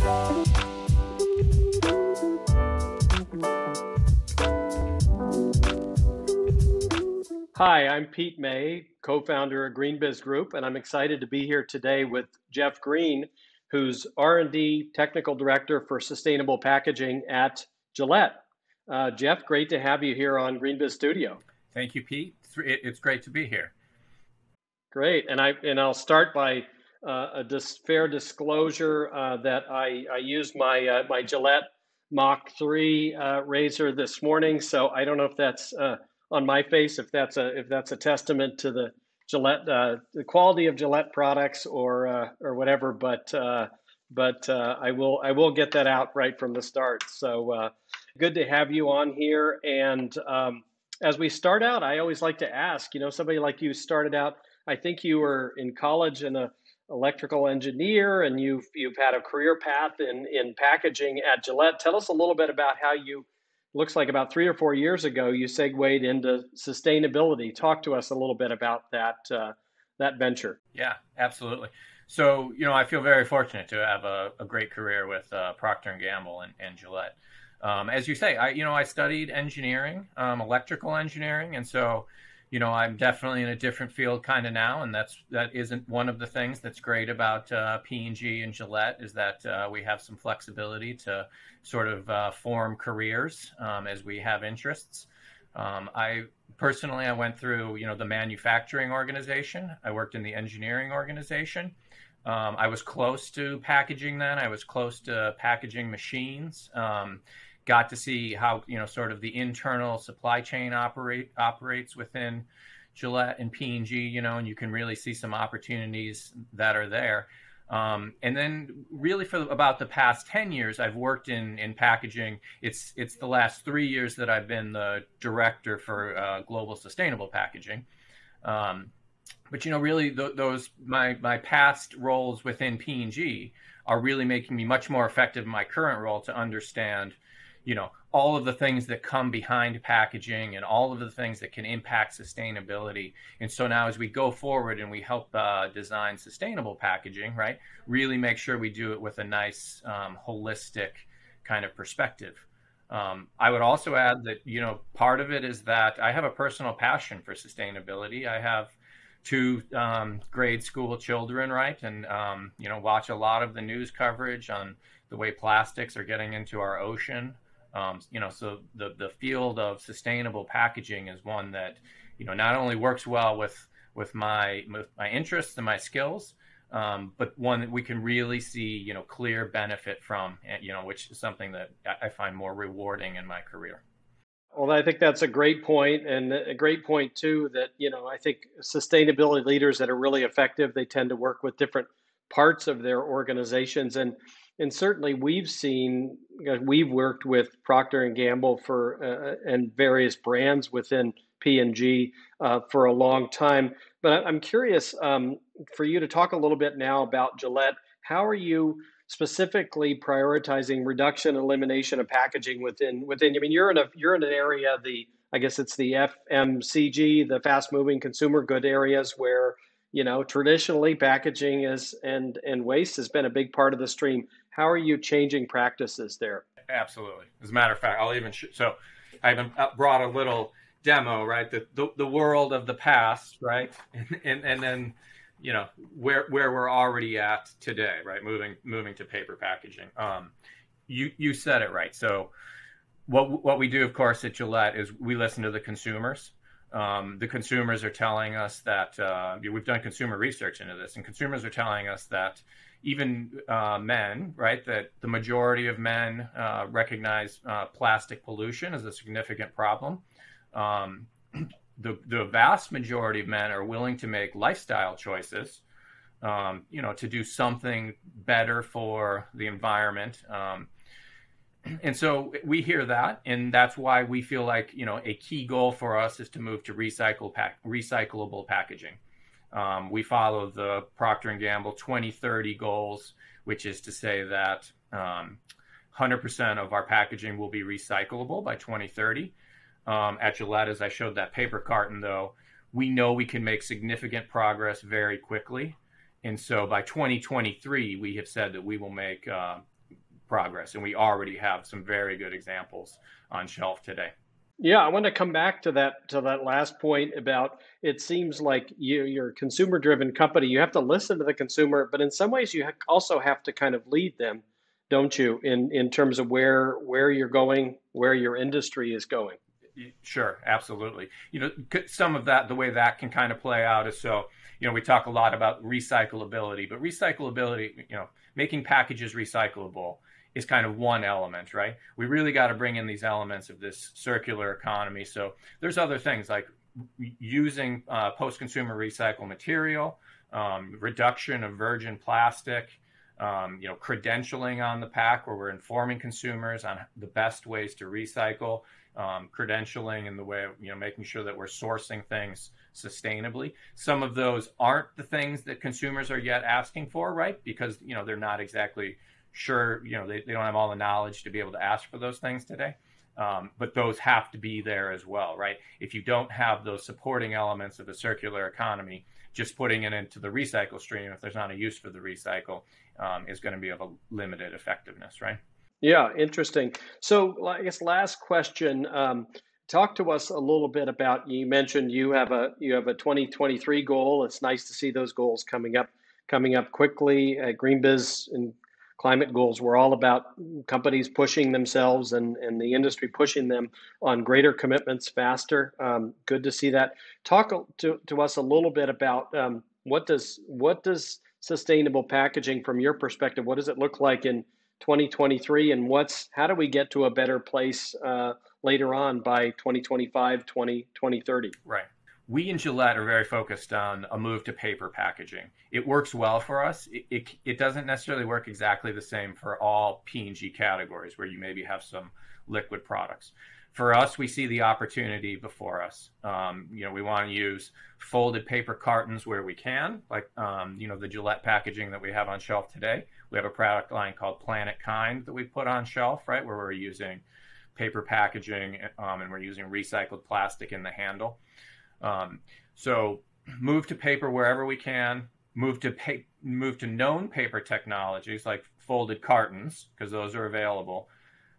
Hi, I'm Pete May, co-founder of Greene Biz Group, and I'm excited to be here today with Jeff Greene, who's R&D Technical Director for Sustainable Packaging at Gillette. Jeff, great to have you here on Greene Biz Studio. Thank you, Pete. It's great to be here. Great, and I'll start by fair disclosure that I used my Gillette Mach 3 razor this morning, so I don't know if that's on my face, if that's a testament to the Gillette, the quality of Gillette products or whatever, but I will get that out right from the start. So good to have you on here. And as we start out, I always like to ask, somebody like you started out. I think you were in college and a electrical engineer, and you've had a career path in packaging at Gillette. Tell us a little bit about how you. Looks like about 3 or 4 years ago, you segued into sustainability. Talk to us a little bit about that venture. Yeah, absolutely. So, I feel very fortunate to have a great career with Procter & Gamble and Gillette. As you say, I studied engineering, electrical engineering, and so, I'm definitely in a different field kind of now, and that isn't one of the things that's great about P&G and Gillette is that we have some flexibility to sort of form careers as we have interests. I went through, the manufacturing organization. I worked in the engineering organization. I was close to packaging then. I was close to packaging machines. Got to see how, sort of the internal supply chain operates within Gillette and P&G, and you can really see some opportunities that are there. And then really for about the past 10 years, I've worked in packaging. It's the last 3 years that I've been the director for global sustainable packaging. But, really those my past roles within P&G are really making me much more effective in my current role to understand all of the things that come behind packaging and all of the things that can impact sustainability. And so now as we go forward and we help design sustainable packaging, right, really make sure we do it with a nice holistic kind of perspective. I would also add that, part of it is that I have a personal passion for sustainability. I have 2 grade school children, right, and, watch a lot of the news coverage on the way plastics are getting into our ocean. So the field of sustainable packaging is one that, not only works well with my interests and my skills, but one that we can really see, clear benefit from, which is something that I find more rewarding in my career. Well, I think that's a great point, and a great point too, that, I think sustainability leaders that are really effective, they tend to work with different parts of their organizations. And certainly we've seen, we've worked with Procter & Gamble and various brands within P&G for a long time. But I'm curious for you to talk a little bit now about Gillette. How are you specifically prioritizing reduction and elimination of packaging within? I mean, you're in an area, I guess it's the FMCG, the fast moving consumer good areas where traditionally packaging and waste has been a big part of the stream. How are you changing practices there? Absolutely. As a matter of fact, I'll even so I even brought a little demo, right? The world of the past, right? And then where we're already at today, right? Moving to paper packaging. You said it right. So what we do, of course, at Gillette is we listen to the consumers. The consumers are telling us that we've done consumer research into this, and consumers are telling us that even men, right, that the majority of men recognize plastic pollution as a significant problem. The vast majority of men are willing to make lifestyle choices, to do something better for the environment. And so we hear that, and that's why we feel like, a key goal for us is to move to recyclable packaging. We follow the Procter & Gamble 2030 goals, which is to say that 100% of our packaging will be recyclable by 2030. At Gillette, as I showed that paper carton, though, we know we can make significant progress very quickly. And so by 2023, we have said that we will make progress. And we already have some very good examples on shelf today. Yeah, I want to come back to that last point about it seems like you're a consumer driven company. You have to listen to the consumer, but in some ways you also have to kind of lead them, don't you, in terms of where you're going, where your industry is going. Sure, absolutely. Some of that, the way that can kind of play out is so, we talk a lot about recyclability, but recyclability, making packages recyclable is kind of one element, right? We really got to bring in these elements of this circular economy. So there's other things like using post-consumer recycled material, reduction of virgin plastic, credentialing on the pack where we're informing consumers on the best ways to recycle, credentialing in the way of, making sure that we're sourcing things sustainably. Some of those aren't the things that consumers are yet asking for, right? Because, they're not exactly sure, they don't have all the knowledge to be able to ask for those things today. But those have to be there as well, right? If you don't have those supporting elements of a circular economy, just putting it into the recycle stream, if there's not a use for the recycle, is going to be of a limited effectiveness, right? Yeah, interesting. So I guess last question. Talk to us a little bit about. You mentioned you have a 2023 goal. It's nice to see those goals coming up quickly. GreenBiz and climate goals were all about companies pushing themselves and the industry pushing them on greater commitments faster. Good to see that. Talk to us a little bit about what does sustainable packaging from your perspective, what does it look like in 2023, and how do we get to a better place later on by 2025, 2030? Right. We in Gillette are very focused on a move to paper packaging. It works well for us. It doesn't necessarily work exactly the same for all P&G categories where you maybe have some liquid products. For us, we see the opportunity before us. We want to use folded paper cartons where we can, like the Gillette packaging that we have on shelf today. We have a product line called Planet Kind that we put on shelf, right, where we're using paper packaging and we're using recycled plastic in the handle. So move to paper wherever we can. Move to known paper technologies like folded cartons because those are available.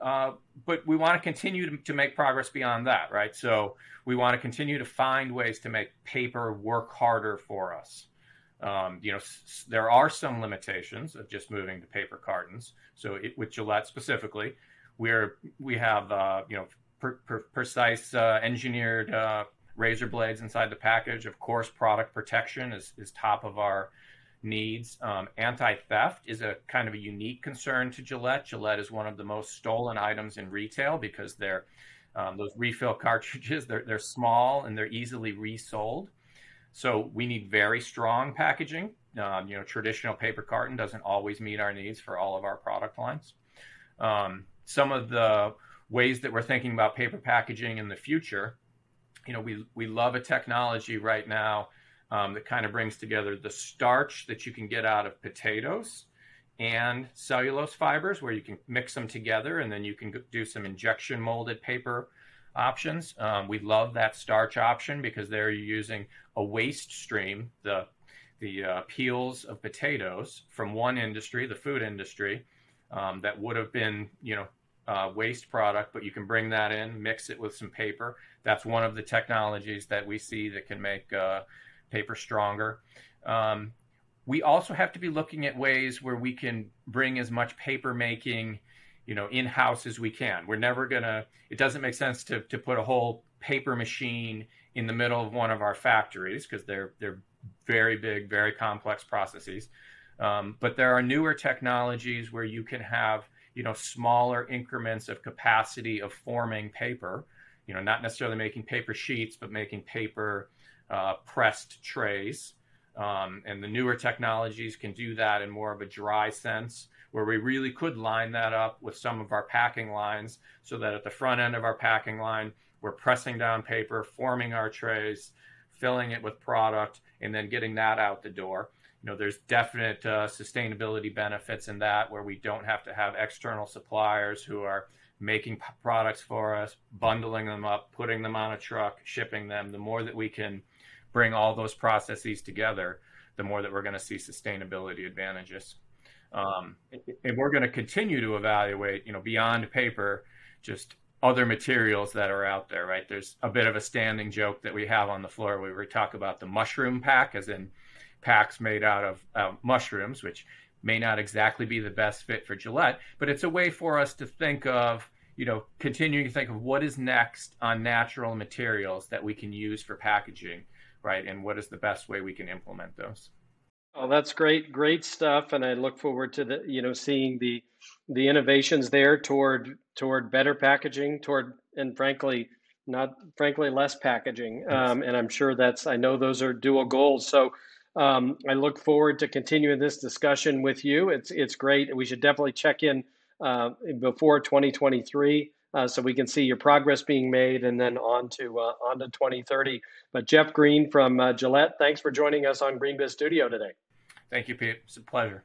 But we want to continue to make progress beyond that, right? So we want to continue to find ways to make paper work harder for us. There are some limitations of just moving to paper cartons. So with Gillette specifically, we have precise engineered razor blades inside the package. Of course, product protection is top of our needs. Anti-theft is a kind of a unique concern to Gillette. Gillette is one of the most stolen items in retail because they're those refill cartridges. They're small and they're easily resold. So we need very strong packaging. Traditional paper carton doesn't always meet our needs for all of our product lines. Some of the ways that we're thinking about paper packaging in the future, we love a technology right now that kind of brings together the starch that you can get out of potatoes and cellulose fibers, where you can mix them together and then you can do some injection molded paper options. We love that starch option because they're using a waste stream, the peels of potatoes from one industry, the food industry, that would have been, waste product, but you can bring that in, mix it with some paper. That's one of the technologies that we see that can make paper stronger. We also have to be looking at ways where we can bring as much paper making, in-house as we can. It doesn't make sense to put a whole paper machine in the middle of one of our factories because they're very big, very complex processes. But there are newer technologies where you can have, smaller increments of capacity of forming paper, not necessarily making paper sheets, but making paper pressed trays. And the newer technologies can do that in more of a dry sense, where we really could line that up with some of our packing lines so that at the front end of our packing line, we're pressing down paper, forming our trays, filling it with product, and then getting that out the door. There's definite sustainability benefits in that, where we don't have to have external suppliers who are making products for us, bundling them up, putting them on a truck, shipping them. The more that we can bring all those processes together, the more that we're going to see sustainability advantages. And we're going to continue to evaluate, beyond paper, just other materials that are out there, right? There's a bit of a standing joke that we have on the floor where we talk about the mushroom pack, as in packs made out of mushrooms, which may not exactly be the best fit for Gillette, but it's a way for us to think of, continuing to think of what is next on natural materials that we can use for packaging, right? And what is the best way we can implement those. Oh, that's great, great stuff, and I look forward to seeing the innovations there toward better packaging, toward and frankly less packaging. Yes. And I know those are dual goals. So I look forward to continuing this discussion with you. It's great. We should definitely check in before 2023. So we can see your progress being made, and then on to 2030. But Jeff Greene from Gillette, thanks for joining us on GreenBiz Studio today. Thank you, Pete. It's a pleasure.